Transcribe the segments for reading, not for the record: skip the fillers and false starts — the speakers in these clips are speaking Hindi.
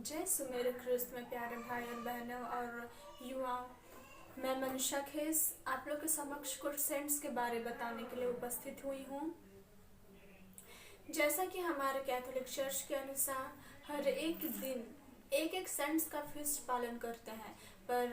जय सुमेर ख्रिस्त में प्यारे भाई और बहनों और युवाओं। मैं मनीषा खेस आप लोग के समक्ष कुछ सेंट्स के बारे बताने के लिए उपस्थित हुई हूँ। जैसा कि हमारे कैथोलिक चर्च के अनुसार हर एक दिन एक एक सेंट्स का फीस्ट पालन करते हैं, पर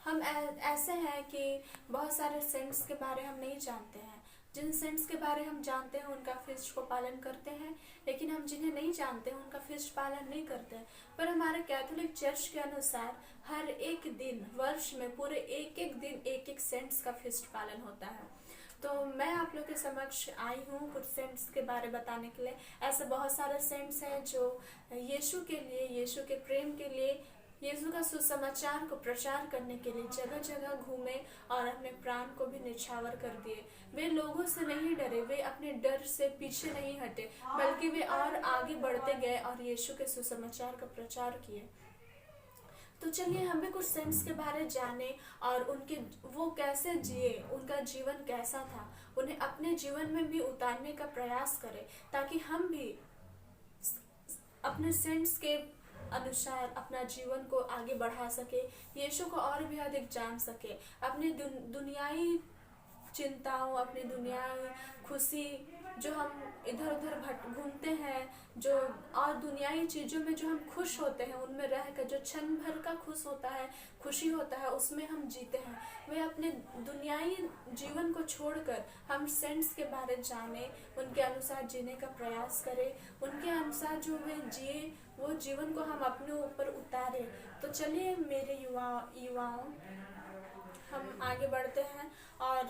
हम ऐसे हैं कि बहुत सारे सेंट्स के बारे हम नहीं जानते हैं। जिन सेंट्स के बारे हम जानते हैं उनका फीस्ट को पालन करते हैं, लेकिन हम जिन्हें नहीं जानते हैं उनका फीस्ट पालन नहीं करते हैं। पर हमारे कैथोलिक चर्च के अनुसार हर एक दिन वर्ष में पूरे एक एक दिन एक एक सेंट्स का फीस्ट पालन होता है। तो मैं आप लोग के समक्ष आई हूँ कुछ सेंट्स के बारे बताने के लिए। ऐसे बहुत सारे सेंट्स हैं जो यीशु के लिए, यीशु के प्रेम के लिए, यीशु का सुसमाचार को प्रचार करने के लिए जगह जगह घूमे और अपने प्राण को भी निछावर कर दिए। वे लोगों से नहीं डरे, वे अपने डर से पीछे नहीं हटे, बल्कि वे और आगे बढ़ते गए और यीशु के सुसमाचार का प्रचार किए। तो चलिए हम भी कुछ सेंट्स के बारे जाने और उनके वो कैसे जिए, उनका जीवन कैसा था, उन्हें अपने जीवन में भी उतारने का प्रयास करें, ताकि हम भी अपने सेंट्स के अनुसार अपना जीवन को आगे बढ़ा सके, यीशु को और भी अधिक जान सके, अपने दुनियाई चिंताओं, अपनी दुनियाई खुशी जो हम इधर उधर घूमते हैं, जो और दुनियाई चीज़ों में जो हम खुश होते हैं उनमें रहकर जो क्षण भर का खुश होता है, खुशी होता है, उसमें हम जीते हैं। वे अपने दुनियाई जीवन को छोड़कर हम सेंट्स के बारे जाने, उनके अनुसार जीने का प्रयास करें, उनके अनुसार जो वे जिए वो जीवन को हम अपने ऊपर उतारें। तो चलिए मेरे युवाओं हम आगे बढ़ते हैं और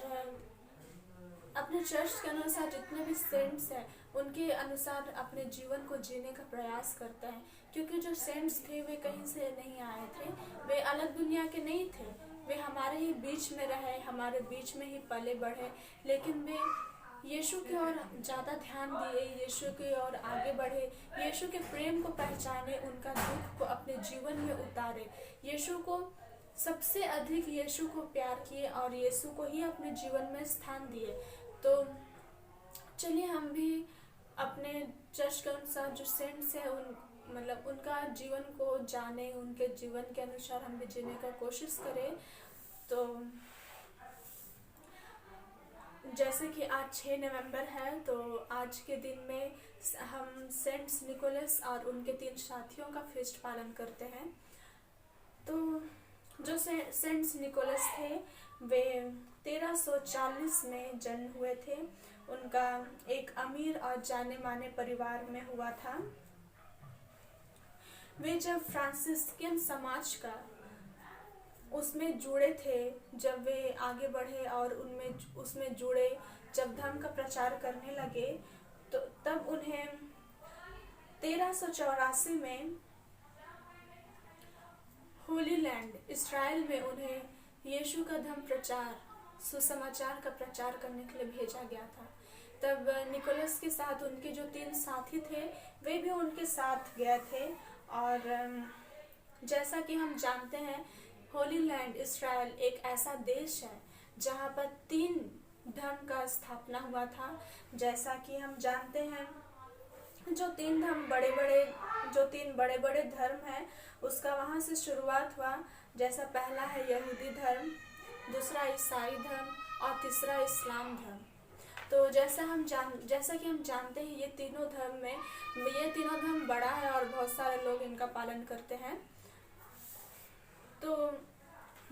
अपने चर्च के अनुसार जितने भी सेंट्स हैं उनके अनुसार अपने जीवन को जीने का प्रयास करते हैं। क्योंकि जो सेंट्स थे वे कहीं से नहीं आए थे, वे अलग दुनिया के नहीं थे, वे हमारे ही बीच में रहे, हमारे बीच में ही पले बढ़े, लेकिन वे यीशु की ओर ज़्यादा ध्यान दिए, यीशु की ओर आगे बढ़े, यीशु के प्रेम को पहचाने, उनका दुख को अपने जीवन में उतारे, यीशु को सबसे अधिक यीशु को प्यार किए और यीशु को ही अपने जीवन में स्थान दिए। तो चलिए हम भी अपने चर्च के अनुसार जो सेंट्स हैं उनका जीवन को जाने, उनके जीवन के अनुसार हम भी जीने का कोशिश करें। तो जैसे कि आज 6 नवंबर है, तो आज के दिन में हम सेंट्स निकोलस और उनके 3 साथियों का फीस्ट पालन करते हैं। तो जो सेंट्स निकोलस थे वे 1340 में जन्म हुए थे। उनका एक अमीर और जाने माने परिवार में हुआ था। वे जब फ्रांसिस्कन समाज का उसमें जुड़े थे, जब वे आगे बढ़े और उसमें जुड़े, जब धर्म का प्रचार करने लगे, तो तब उन्हें 1384 में होली लैंड इस्राएल में उन्हें यीशु का धर्म प्रचार, सुसमाचार का प्रचार करने के लिए भेजा गया था। तब निकोलस के साथ उनके जो 3 साथी थे वे भी उनके साथ गए थे। और जैसा कि हम जानते हैं होली लैंड इस्राएल एक ऐसा देश है जहाँ पर 3 धर्म का स्थापना हुआ था। जैसा कि हम जानते हैं जो 3 बड़े बड़े धर्म हैं उसका वहाँ से शुरुआत हुआ। जैसा पहला है यहूदी धर्म, दूसरा ईसाई धर्म और तीसरा इस्लाम धर्म। तो जैसा कि हम जानते हैं ये तीनों धर्म बड़ा है और बहुत सारे लोग इनका पालन करते हैं। तो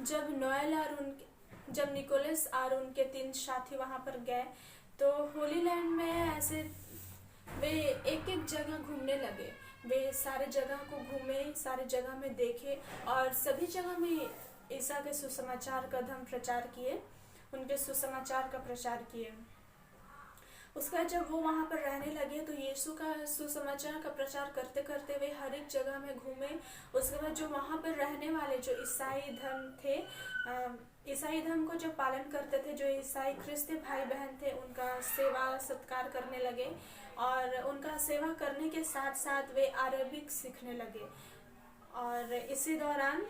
जब निकोलस और उनके 3 साथी वहाँ पर गए तो होली लैंड में ऐसे वे एक एक जगह घूमने लगे। वे सारे जगह को घूमे, सारे जगह में देखे और सभी जगह में ईसा के सुसमाचार का धर्म प्रचार किए, उनके सुसमाचार का प्रचार किए। उसका जब वो वहाँ पर रहने लगे तो यीशु का सुसमाचार का प्रचार करते करते वे हर एक जगह में घूमे। उसके बाद जो वहाँ पर रहने वाले जो ईसाई धर्म थे, ईसाई धर्म को जो पालन करते थे, जो ईसाई ख्रिस्ती भाई बहन थे, उनका सेवा सत्कार करने लगे और उनका सेवा करने के साथ साथ वे अरबिक सीखने लगे। और इसी दौरान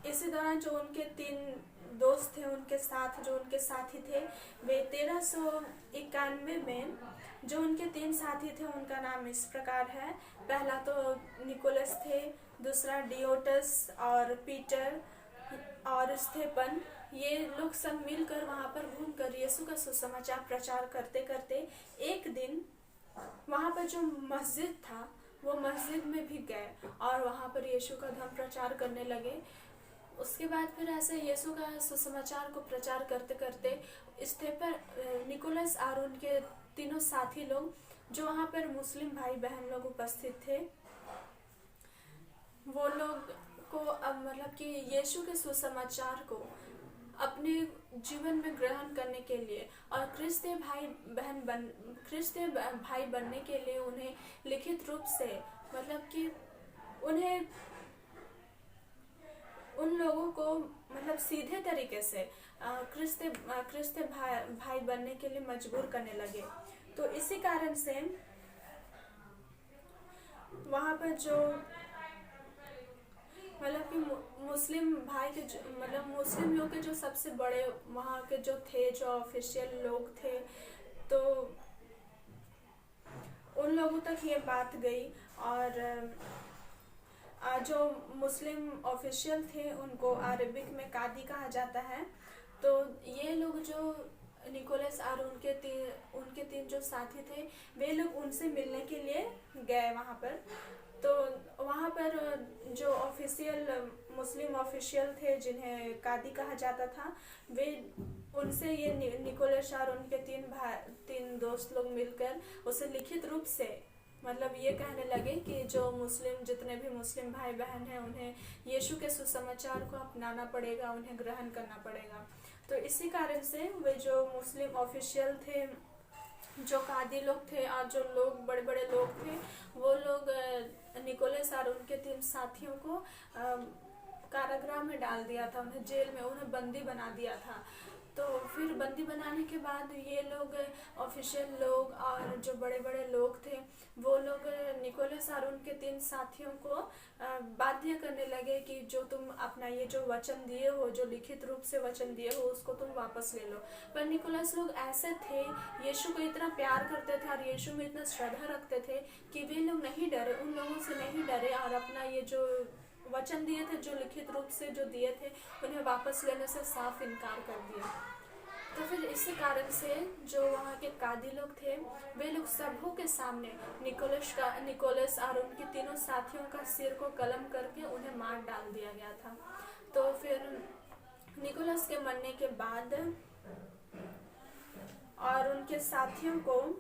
इसी दौरान जो उनके 3 दोस्त थे, उनके साथ जो उनके साथी थे, वे 1391 में जो उनके 3 साथी थे उनका नाम इस प्रकार है। पहला तो निकोलस थे, दूसरा डियोटस और पीटर और स्टेफन। ये लोग सब मिलकर वहाँ पर घूमकर यीशु का सुसमाचार प्रचार करते करते एक दिन वहाँ पर जो मस्जिद था वो मस्जिद में भी गए और वहाँ पर यीशु का धर्म प्रचार करने लगे। उसके बाद फिर ऐसे यीशु का सुसमाचार को प्रचार करते करते स्टेफन, निकोलस और उनके तीनों साथी लोग जो वहाँ पर मुस्लिम भाई बहन लोग उपस्थित थे, वो लोग को अब मतलब कि यीशु के सुसमाचार को अपने जीवन में ग्रहण करने के लिए और क्रिस्तीय भाई बनने के लिए उन्हें लिखित रूप से मतलब कि उन्हें उन लोगों को मतलब सीधे तरीके से क्रिस्तीय भाई बनने के लिए मजबूर करने लगे। तो इसी कारण से वहाँ पर जो मतलब कि मुस्लिम भाई के मतलब मुस्लिम लोग के जो सबसे बड़े वहाँ के जो थे, जो ऑफिशियल लोग थे, तो उन लोगों तक ये बात गई और जो मुस्लिम ऑफिशियल थे उनको अरबिक में कादी कहा जाता है। तो ये लोग जो निकोलस और उनके तीन जो साथी थे, वे लोग उनसे मिलने के लिए गए वहाँ पर। तो वहाँ पर जो ऑफिशियल मुस्लिम ऑफिशियल थे जिन्हें कादी कहा जाता था, वे उनसे ये निकोलस और उनके तीन दोस्त लोग मिलकर उसे लिखित रूप से मतलब ये कहने लगे कि जो जितने भी मुस्लिम भाई बहन हैं उन्हें यीशु के सुसमाचार को अपनाना पड़ेगा, उन्हें ग्रहण करना पड़ेगा। तो इसी कारण से वे जो मुस्लिम ऑफिशियल थे, जो कादी लोग थे और जो लोग बड़े बड़े लोग थे, वो लोग निकोलस और उनके 3 साथियों को कारागृह में डाल दिया था, उन्हें जेल में उन्हें बंदी बना दिया था। तो फिर बंदी बनाने के बाद ये लोग ऑफिशियल लोग और जो बड़े बड़े लोग थे, वो लोग निकोलस और उनके 3 साथियों को बाध्य करने लगे कि जो तुम अपना ये जो वचन दिए हो, जो लिखित रूप से वचन दिए हो, उसको तुम वापस ले लो। पर निकोलस लोग ऐसे थे, यीशु को इतना प्यार करते थे और यीशु में इतना श्रद्धा रखते थे कि वे लोग नहीं डरे, उन लोगों से नहीं डरे और अपना ये जो वचन दिए थे, जो लिखित रूप से जो दिए थे, उन्हें वापस लेने से साफ इनकार कर दिया। तो फिर इसी कारण से जो वहाँ के कादी लोग थे, वे लोग सबों के सामने निकोलस और उनके तीनों साथियों का सिर को कलम करके उन्हें मार डाल दिया गया था। तो फिर निकोलस के मरने के बाद और उनके साथियों को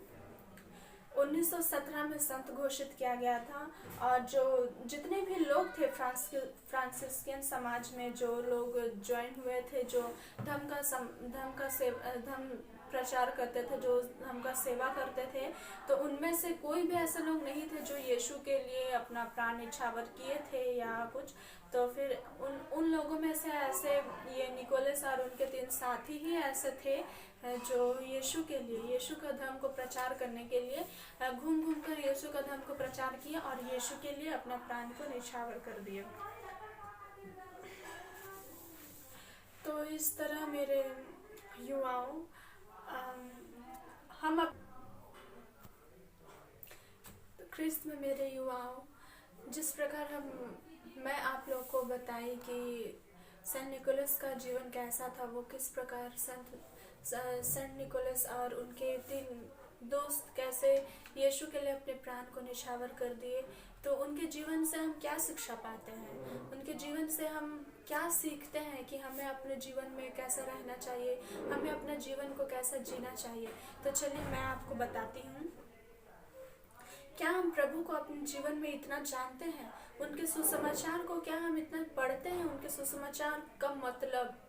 1917 में संत घोषित किया गया था। और जो जितने भी लोग थे फ्रांसिस्कन समाज में जो लोग ज्वाइन हुए थे, जो धर्म प्रचार करते थे, जो धर्म का सेवा करते थे, तो उनमें से कोई भी ऐसे लोग नहीं थे जो यीशु के लिए अपना प्राण न्यौछावर किए थे या कुछ। तो फिर उन लोगों में से ऐसे ये निकोलस और उनके 3 साथी ही ऐसे थे जो यीशु के लिए, यीशु का धर्म को प्रचार करने के लिए घूम घूम कर यीशु का धर्म को प्रचार किया और यीशु के लिए अपना प्राण को न्यौछावर कर दिया। तो इस तरह मेरे युवाओं, हम ख्रिस्त में मेरे युवाओं, जिस प्रकार मैं आप लोग को बताई कि सेंट निकोलस का जीवन कैसा था, वो किस प्रकार सेंट निकोलस और उनके 3 दोस्त कैसे यीशु के लिए अपने प्राण को न्यौछावर कर दिए। तो उनके जीवन से हम क्या शिक्षा पाते हैं, उनके जीवन से हम क्या सीखते हैं कि हमें अपने जीवन में कैसा रहना चाहिए, हमें अपने जीवन को कैसा जीना चाहिए। तो चलिए मैं आपको बताती हूँ। क्या हम प्रभु को अपने जीवन में इतना जानते हैं, उनके सुसमाचार को क्या हम इतना पढ़ते हैं, उनके सुसमाचार का मतलब,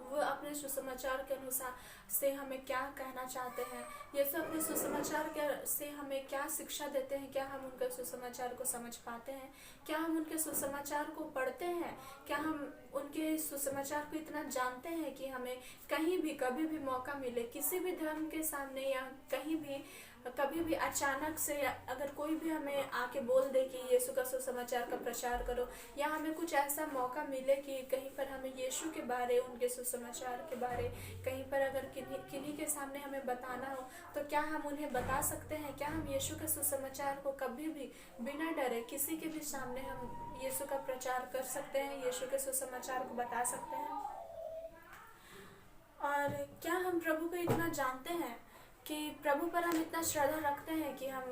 वो अपने सुसमाचार के अनुसार से हमें क्या कहना चाहते हैं, ये सब अपने सुसमाचार से हमें क्या शिक्षा देते हैं, क्या हम उनके सुसमाचार को समझ पाते हैं, क्या हम उनके सुसमाचार को पढ़ते हैं, क्या हम उनके सुसमाचार को इतना जानते हैं कि हमें कहीं भी कभी भी मौका मिले, किसी भी धर्म के सामने या कहीं भी कभी भी अचानक से अगर कोई भी हमें आके बोल दे कि यीशु का सुसमाचार का प्रचार करो, या हमें कुछ ऐसा मौका मिले कि कहीं पर हमें यीशु के बारे, उनके सुसमाचार के बारे कहीं पर अगर किन्हीं किन्हीं के सामने हमें बताना हो, तो क्या हम उन्हें बता सकते हैं? क्या हम यीशु के सुसमाचार को कभी भी बिना डरे किसी के भी सामने हम यीशु का प्रचार कर सकते हैं, यीशु के सुसमाचार को बता सकते हैं? और क्या हम प्रभु को इतना जानते हैं कि प्रभु पर हम इतना श्रद्धा रखते हैं कि हम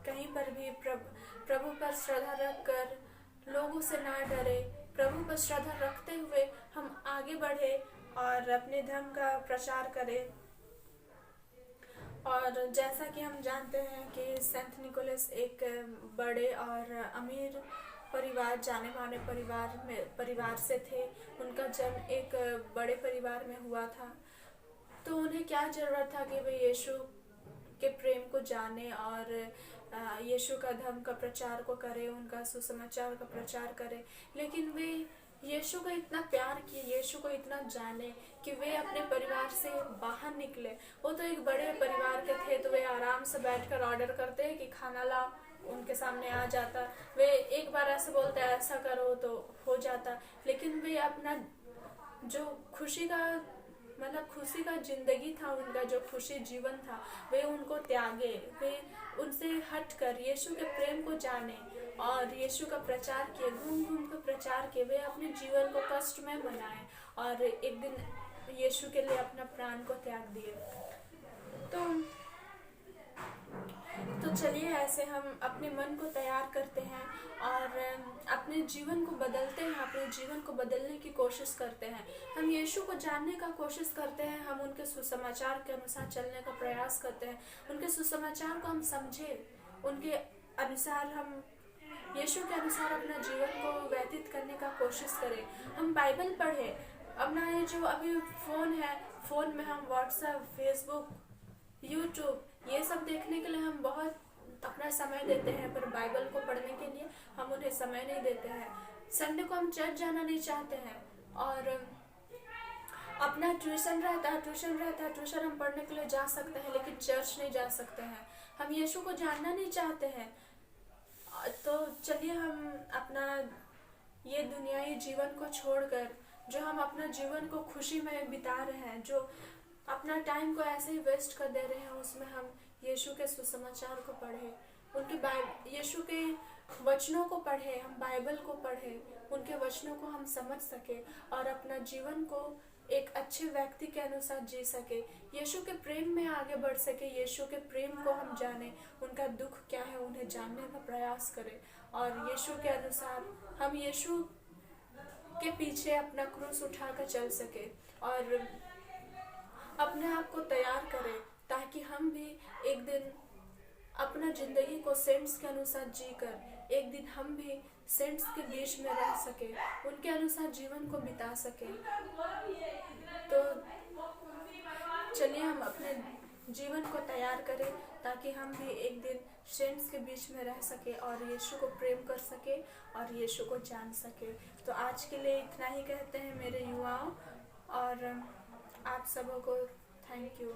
कहीं पर भी प्रभु पर श्रद्धा रख कर लोगों से ना डरे, प्रभु पर श्रद्धा रखते हुए हम आगे बढ़े और अपने धर्म का प्रचार करें। और जैसा कि हम जानते हैं कि सेंट निकोलस एक बड़े और अमीर परिवार, जाने माने परिवार से थे। उनका जन्म एक बड़े परिवार में हुआ था, तो उन्हें क्या जरूरत था कि वे यीशु के प्रेम को जाने और यीशु का धर्म का प्रचार को करे, उनका सुसमाचार का प्रचार करे। लेकिन वे यीशु को इतना प्यार किए, यीशु को इतना जाने कि वे अपने परिवार से बाहर निकले। वो तो एक बड़े परिवार के थे, तो वे आराम से बैठकर ऑर्डर करते कि खाना लाओ, उनके सामने आ जाता। वे एक बार ऐसे बोलते ऐसा करो तो हो जाता। लेकिन वे अपना जो खुशी का जिंदगी था, उनका जो खुशी जीवन था, वे उनको त्यागे। वे उनसे हटकर यीशु के प्रेम को जाने और यीशु का प्रचार किए, घूम घूम कर प्रचार किए। वे अपने जीवन को कष्टमय बनाए और एक दिन यीशु के लिए अपना प्राण को त्याग दिए। तो चलिए ऐसे हम अपने मन को तैयार करते हैं और अपने जीवन को बदलते हैं, अपने जीवन को बदलने की कोशिश करते हैं। हम यीशु को जानने का कोशिश करते हैं, हम उनके सुसमाचार के अनुसार चलने का प्रयास करते हैं, उनके सुसमाचार को हम समझें, उनके अनुसार हम यीशु के अनुसार अपना जीवन को व्यतीत करने का कोशिश करें। हम बाइबल पढ़ें। अपना ये जो अभी फ़ोन है, फ़ोन में हम व्हाट्सएप, फेसबुक, यूट्यूब ये सब देखने के लिए हम बहुत अपना समय देते हैं, पर बाइबल को पढ़ने के लिए हम उन्हें समय नहीं देते हैं। संडे को हम चर्च जाना नहीं चाहते हैं और अपना ट्यूशन रहता है, ट्यूशन हम पढ़ने के लिए जा सकते हैं, लेकिन चर्च नहीं जा सकते हैं। हम यीशु को जानना नहीं चाहते हैं। तो चलिए हम अपना ये दुनियाई जीवन को छोड़कर, जो हम अपना जीवन को खुशी में बिता रहे हैं, जो अपना टाइम को ऐसे ही वेस्ट कर दे रहे हैं, उसमें हम यीशु के सुसमाचार को पढ़ें, उनके यीशु के वचनों को पढ़ें, हम बाइबल को पढ़ें, उनके वचनों को हम समझ सके और अपना जीवन को एक अच्छे व्यक्ति के अनुसार जी सके, यीशु के प्रेम में आगे बढ़ सके, यीशु के प्रेम को हम जाने, उनका दुख क्या है उन्हें जानने का प्रयास करें और यीशु के अनुसार हम यीशु के पीछे अपना क्रूस उठाकर चल सके और अपने आप को तैयार करें, ताकि हम भी एक दिन अपना जिंदगी को सेंट्स के अनुसार जीकर एक दिन हम भी सेंट्स के बीच में रह सके, उनके अनुसार जीवन को बिता सके। तो चलिए हम अपने जीवन को तैयार करें, ताकि हम भी एक दिन सेंट्स के बीच में रह सके और यीशु को प्रेम कर सके और यीशु को जान सके। तो आज के लिए इतना ही कहते हैं मेरे युवाओं, और आप सबों को थैंक यू।